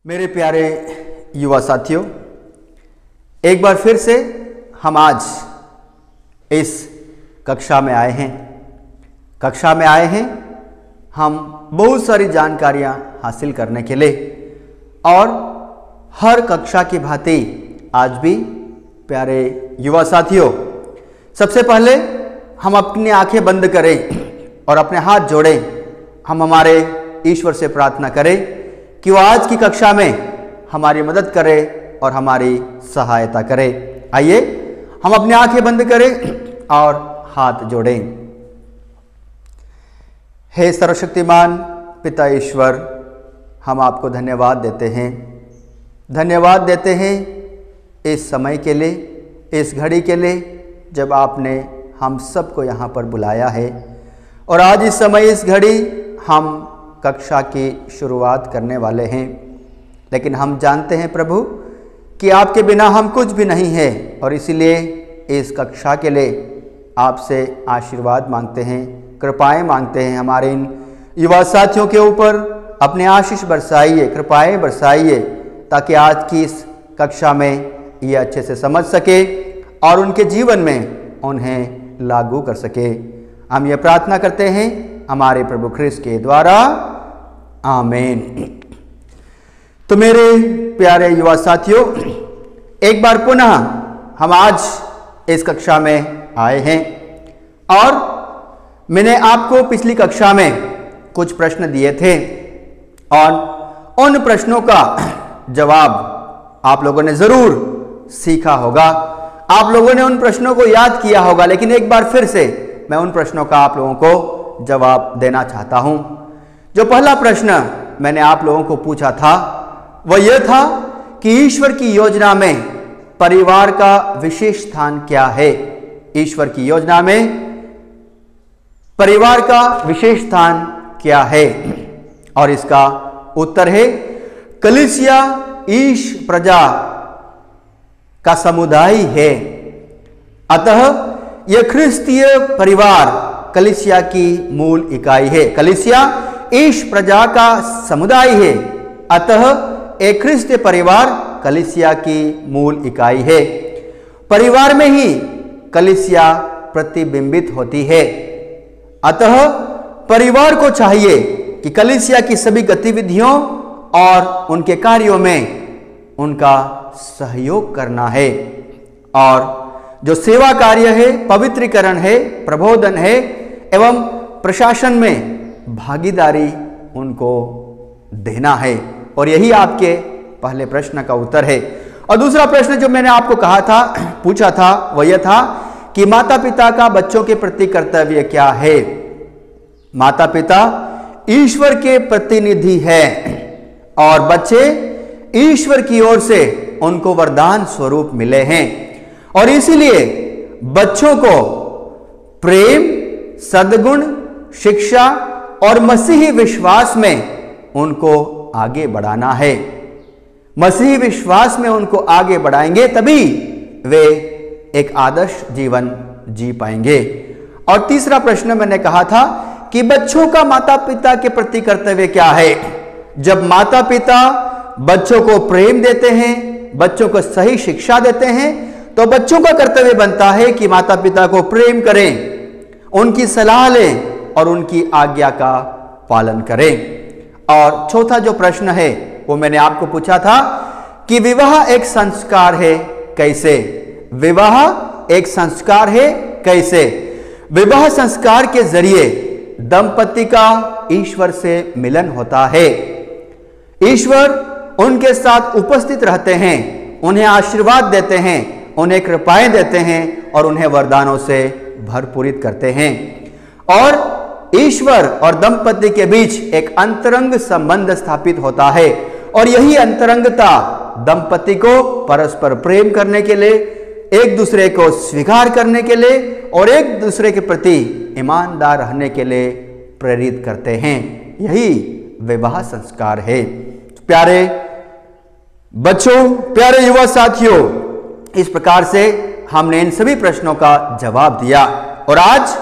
मेरे प्यारे युवा साथियों, एक बार फिर से हम आज इस कक्षा में आए हैं। हम बहुत सारी जानकारियां हासिल करने के लिए और हर कक्षा की भांति आज भी प्यारे युवा साथियों, सबसे पहले हम अपनी आंखें बंद करें और अपने हाथ जोड़ें। हम हमारे ईश्वर से प्रार्थना करें कि वो आज की कक्षा में हमारी मदद करे और हमारी सहायता करे। आइए हम अपनी आंखें बंद करें और हाथ जोड़ें। हे सर्वशक्तिमान पिता ईश्वर, हम आपको धन्यवाद देते हैं इस समय के लिए, इस घड़ी के लिए जब आपने हम सबको यहाँ पर बुलाया है। और आज इस समय इस घड़ी हम कक्षा की शुरुआत करने वाले हैं, लेकिन हम जानते हैं प्रभु कि आपके बिना हम कुछ भी नहीं है, और इसीलिए इस कक्षा के लिए आपसे आशीर्वाद मांगते हैं, कृपाएं मांगते हैं। हमारे इन युवा साथियों के ऊपर अपने आशीष बरसाइए, कृपाएं बरसाइए, ताकि आज की इस कक्षा में ये अच्छे से समझ सके और उनके जीवन में उन्हें लागू कर सके। हम ये प्रार्थना करते हैं हमारे प्रभु ख्रिस्त के द्वारा, आमीन। तो मेरे प्यारे युवा साथियों, एक बार पुनः हम आज इस कक्षा में आए हैं और मैंने आपको पिछली कक्षा में कुछ प्रश्न दिए थे और उन प्रश्नों का जवाब आप लोगों ने जरूर सीखा होगा, आप लोगों ने उन प्रश्नों को याद किया होगा, लेकिन एक बार फिर से मैं उन प्रश्नों का आप लोगों को जवाब देना चाहता हूं। जो पहला प्रश्न मैंने आप लोगों को पूछा था वह यह था कि ईश्वर की योजना में परिवार का विशेष स्थान क्या है। ईश्वर की योजना में परिवार का विशेष स्थान क्या है, और इसका उत्तर है कलीसिया ईश प्रजा का समुदाय है। अतः यह ख्रिस्तीय परिवार कलीसिया की मूल इकाई है। कलीसिया ईश प्रजा का समुदाय है, अतः एक ख्रिस्तीय परिवार कलीसिया की मूल इकाई है। परिवार में ही कलीसिया प्रतिबिंबित होती है, अतः परिवार को चाहिए कि कलीसिया की सभी गतिविधियों और उनके कार्यों में उनका सहयोग करना है, और जो सेवा कार्य है, पवित्रीकरण है, प्रबोधन है एवं प्रशासन में भागीदारी उनको देना है। और यही आपके पहले प्रश्न का उत्तर है। और दूसरा प्रश्न जो मैंने आपको पूछा था वह यह था कि माता पिता का बच्चों के प्रति कर्तव्य क्या है। माता पिता ईश्वर के प्रतिनिधि हैं और बच्चे ईश्वर की ओर से उनको वरदान स्वरूप मिले हैं, और इसीलिए बच्चों को प्रेम, सद्गुण, शिक्षा और मसीही विश्वास में उनको आगे बढ़ाना है। मसीही विश्वास में उनको आगे बढ़ाएंगे तभी वे एक आदर्श जीवन जी पाएंगे। और तीसरा प्रश्न मैंने कहा था कि बच्चों का माता पिता के प्रति कर्तव्य क्या है। जब माता पिता बच्चों को प्रेम देते हैं, बच्चों को सही शिक्षा देते हैं, तो बच्चों का कर्तव्य बनता है कि माता पिता को प्रेम करें, उनकी सलाह लें और उनकी आज्ञा का पालन करें। और चौथा जो प्रश्न है वो मैंने आपको पूछा था कि विवाह एक संस्कार है कैसे। विवाह एक संस्कार है कैसे। विवाह संस्कार के जरिए दंपति का ईश्वर से मिलन होता है। ईश्वर उनके साथ उपस्थित रहते हैं, उन्हें आशीर्वाद देते हैं, उन्हें कृपाएं देते हैं और उन्हें वरदानों से भरपूरित करते हैं। और ईश्वर और दंपति के बीच एक अंतरंग संबंध स्थापित होता है, और यही अंतरंगता दंपति को परस्पर प्रेम करने के लिए, एक दूसरे को स्वीकार करने के लिए और एक दूसरे के प्रति ईमानदार रहने के लिए प्रेरित करते हैं। यही विवाह संस्कार है। प्यारे बच्चों, प्यारे युवा साथियों, इस प्रकार से हमने इन सभी प्रश्नों का जवाब दिया, और आज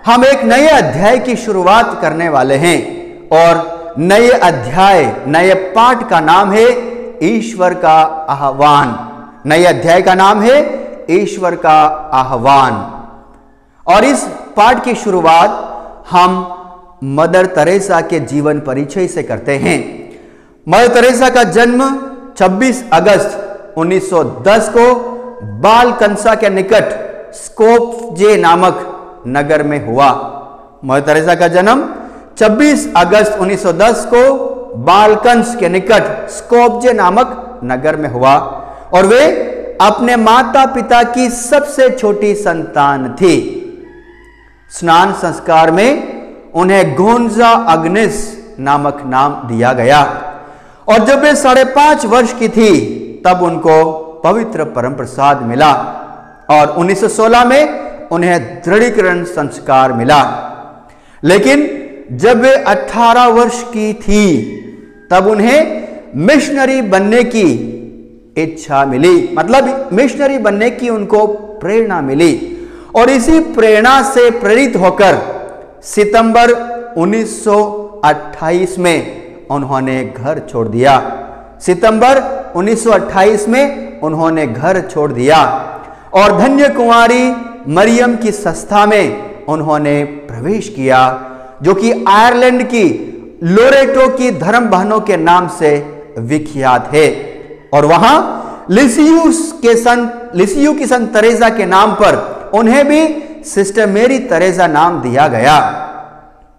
हम एक नए अध्याय की शुरुआत करने वाले हैं। और नए अध्याय, नए पाठ का नाम है ईश्वर का आह्वान। नए अध्याय का नाम है ईश्वर का आह्वान। और इस पाठ की शुरुआत हम मदर तेरेसा के जीवन परिचय से करते हैं। मदर तेरेसा का जन्म 26 अगस्त 1910 को बालकंसा के निकट स्कोप्जे नामक नगर में हुआ। मदर तेरेसा का जन्म 26 अगस्त 1910 को बालकंस के निकट स्कोप्जे नामक नगर में हुआ और वे अपने माता पिता की सबसे छोटी संतान थी। स्नान संस्कार में उन्हें गोंजा अग्निस नामक नाम दिया गया और जब वे 5.5 वर्ष की थी तब उनको पवित्र परम प्रसाद मिला और 1916 में उन्हें दृढ़ीकरण संस्कार मिला। लेकिन जब वे 18 वर्ष की थी तब उन्हें मिशनरी बनने की इच्छा मिली, मतलब मिशनरी बनने की उनको प्रेरणा मिली और इसी प्रेरणा से प्रेरित होकर सितंबर 1928 में उन्होंने घर छोड़ दिया। सितंबर 1928 में उन्होंने घर छोड़ दिया और धन्य कुंवारी मरियम की संस्था में उन्होंने प्रवेश किया, जो कि आयरलैंड की लोरेटो की धर्म बहनों के नाम से विख्यात है। और वहां लिसियू की संत तेरेसा के नाम पर उन्हें भी सिस्टर मेरी तेरेसा नाम दिया गया।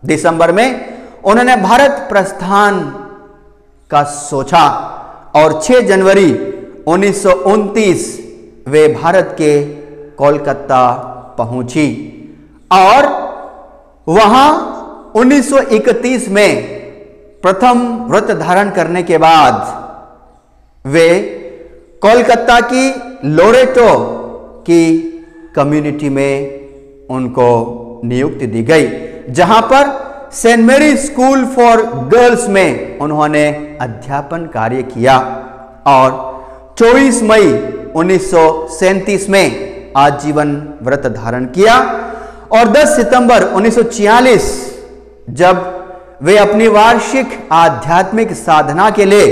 दिसंबर में उन्होंने भारत प्रस्थान का सोचा और 6 जनवरी 1929 वे भारत के कोलकाता पहुंची और वहां 1931 में प्रथम व्रत धारण करने के बाद वे कोलकाता की लोरेटो की कम्युनिटी में उनको नियुक्ति दी गई, जहां पर सेंट मेरी स्कूल फॉर गर्ल्स में उन्होंने अध्यापन कार्य किया और 24 मई 1937 में आजीवन व्रत धारण किया और 10 सितंबर 1946 जब वे अपनी वार्षिक आध्यात्मिक साधना के लिए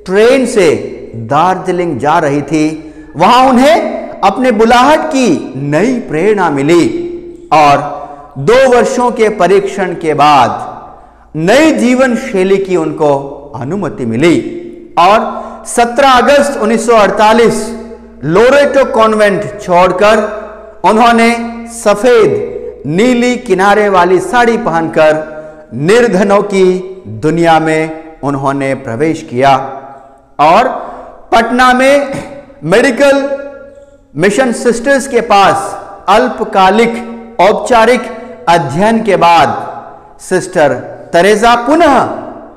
ट्रेन से दार्जिलिंग जा रही थी, वहां उन्हें अपने बुलाहट की नई प्रेरणा मिली और 2 वर्षों के परीक्षण के बाद नई जीवन शैली की उनको अनुमति मिली और 17 अगस्त 1948 लोरेटो कॉन्वेंट छोड़कर उन्होंने सफेद नीली किनारे वाली साड़ी पहनकर निर्धनों की दुनिया में उन्होंने प्रवेश किया और पटना में मेडिकल मिशन सिस्टर्स के पास अल्पकालिक औपचारिक अध्ययन के बाद सिस्टर तेरेसा पुनः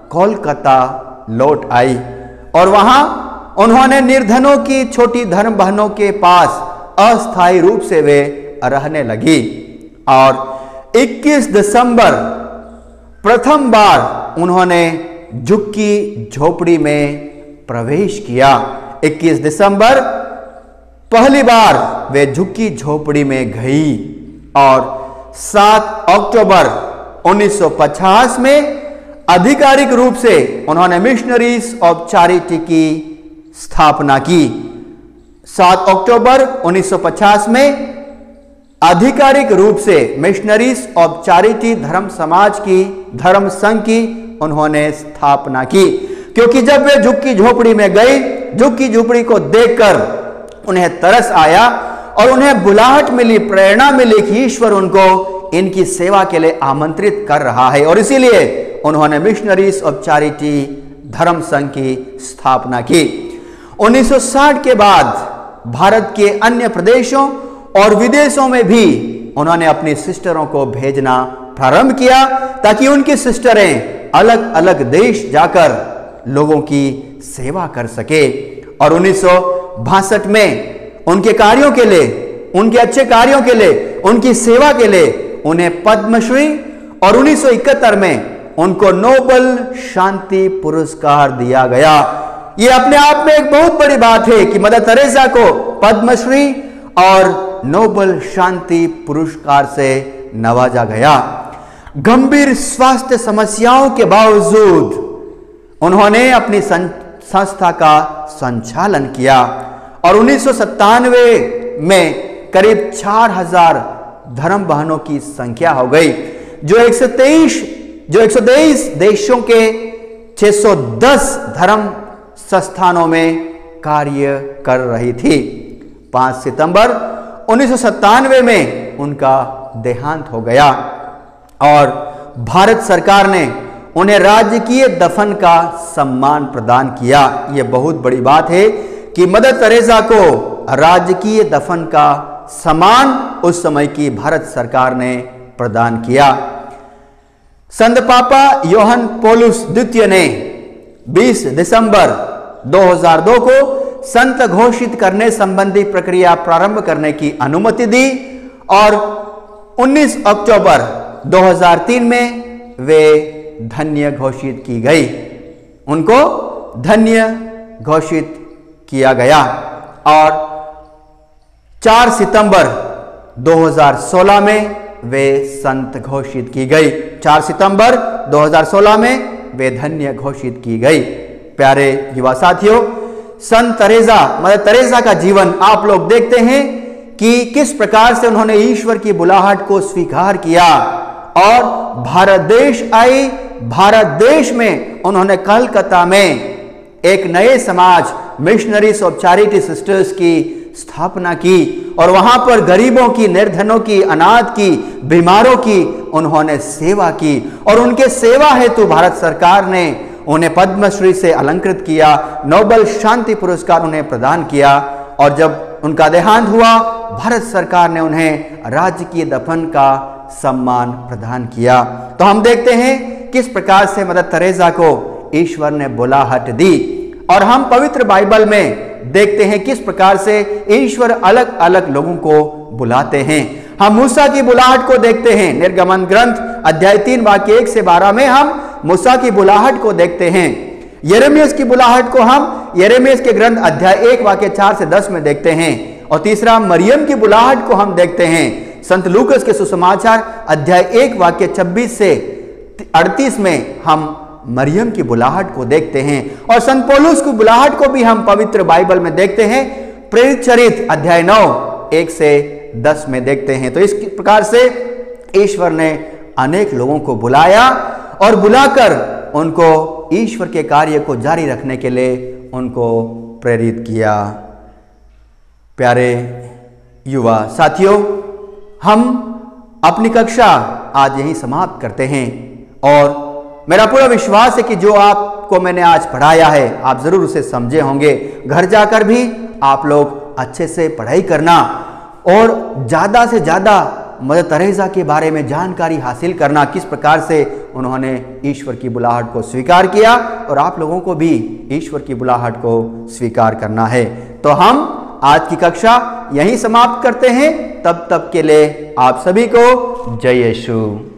कोलकाता लौट आई और वहां उन्होंने निर्धनों की छोटी धर्म बहनों के पास अस्थायी रूप से वे रहने लगी और 21 दिसंबर प्रथम बार उन्होंने झुग्गी झोपड़ी में प्रवेश किया। 21 दिसंबर पहली बार वे झुग्गी झोपड़ी में गई और 7 अक्टूबर 1950 में आधिकारिक रूप से उन्होंने मिशनरीज ऑफ चैरिटी की स्थापना की। 7 अक्टूबर 1950 में आधिकारिक रूप से मिशनरीज ऑफ चैरिटी धर्म समाज की धर्म संघ की उन्होंने स्थापना की, क्योंकि जब वे झुग्गी झोपड़ी में गए, झुग्गी झोपड़ी को देखकर उन्हें तरस आया और उन्हें बुलाहट मिली, प्रेरणा मिली कि ईश्वर उनको इनकी सेवा के लिए आमंत्रित कर रहा है और इसीलिए उन्होंने मिशनरीज ऑफ चैरिटी धर्म संघ की स्थापना की। 1960 के बाद भारत के अन्य प्रदेशों और विदेशों में भी उन्होंने अपनी सिस्टरों को भेजना प्रारंभ किया ताकि उनकी सिस्टरें अलग अलग देश जाकर लोगों की सेवा कर सके। और 1962 में उनके कार्यों के लिए, उनके अच्छे कार्यों के लिए, उनकी सेवा के लिए उन्हें पद्मश्री और 1971 में उनको नोबल शांति पुरस्कार दिया गया। यह अपने आप में एक बहुत बड़ी बात है कि मदर तेरेसा को पद्मश्री और नोबल शांति पुरस्कार से नवाजा गया। गंभीर स्वास्थ्य समस्याओं के बावजूद उन्होंने अपनी संस्था का संचालन किया और 1997 में करीब 4000 धर्म बहनों की संख्या हो गई, जो 123 देशों के 610 धर्म संस्थानों में कार्य कर रही थी। 5 सितंबर 1997 में उनका देहांत हो गया और भारत सरकार ने उन्हें राजकीय दफन का सम्मान प्रदान किया। यह बहुत बड़ी बात है कि मदर तेरेसा को राजकीय दफन का सम्मान उस समय की भारत सरकार ने प्रदान किया। संत पापा योहन पौलुस द्वितीय ने 20 दिसंबर 2002 को संत घोषित करने संबंधी प्रक्रिया प्रारंभ करने की अनुमति दी और 19 अक्टूबर 2003 में वे धन्य घोषित की गई। उनको धन्य घोषित किया गया और 4 सितंबर 2016 में वे संत घोषित की गई। 4 सितंबर 2016 में वे धन्य घोषित की गई। प्यारे युवा साथियों, संत तेरेसा, मदर तेरेसा का जीवन आप लोग देखते हैं कि किस प्रकार से उन्होंने ईश्वर की बुलाहट को स्वीकार किया और भारत देश आई। भारत देश में उन्होंने कलकत्ता में एक नए समाज मिशनरीज ऑफ चैरिटी सिस्टर्स की स्थापना की और वहां पर गरीबों की, निर्धनों की, अनाथ की, बीमारों की उन्होंने सेवा की और उनके सेवा हेतु भारत सरकार ने उन्हें पद्मश्री से अलंकृत किया, नोबेल शांति पुरस्कार उन्हें प्रदान किया और जब उनका देहांत हुआ भारत सरकार ने उन्हें राजकीय दफन का सम्मान प्रदान किया। तो हम देखते हैं किस प्रकार से मदर तेरेसा को ईश्वर ने बुलाहट दी और हम पवित्र बाइबल में देखते हैं किस प्रकार से ईश्वर अलग अलग लोगों को बुलाते हैं। हम मूसा की बुलाहट को देखते हैं। निर्गमन ग्रंथ अध्याय 3 वाक्य 1 से 12 में हम मूसा की बुलाहट को देखते हैं। यिर्मयाह की बुलाहट को हम यिर्मयाह के ग्रंथ अध्याय 1 वाक्य 4 से 10 में देखते हैं और तीसरा मरियम की बुलाहट को हम देखते हैं संत लूकस के सुसमाचार अध्याय 1 वाक्य 26 से 38 में हम मरियम की बुलाहट को देखते हैं और संत पौलुस की बुलाहट को भी हम पवित्र बाइबल में देखते हैं। प्रेरित चरित्र अध्याय 9 1 से 10 में देखते हैं। तो इस प्रकार से ईश्वर ने अनेक लोगों को बुलाया और बुलाकर उनको ईश्वर के कार्य को जारी रखने के लिए उनको प्रेरित किया। प्यारे युवा साथियों, हम अपनी कक्षा आज यहीं समाप्त करते हैं और मेरा पूरा विश्वास है कि जो आपको मैंने आज पढ़ाया है आप जरूर उसे समझे होंगे। घर जाकर भी आप लोग अच्छे से पढ़ाई करना और ज़्यादा से ज़्यादा मदर तेरेसा के बारे में जानकारी हासिल करना, किस प्रकार से उन्होंने ईश्वर की बुलाहट को स्वीकार किया और आप लोगों को भी ईश्वर की बुलाहट को स्वीकार करना है। तो हम आज की कक्षा यहीं समाप्त करते हैं। तब तक के लिए आप सभी को जय यीशु।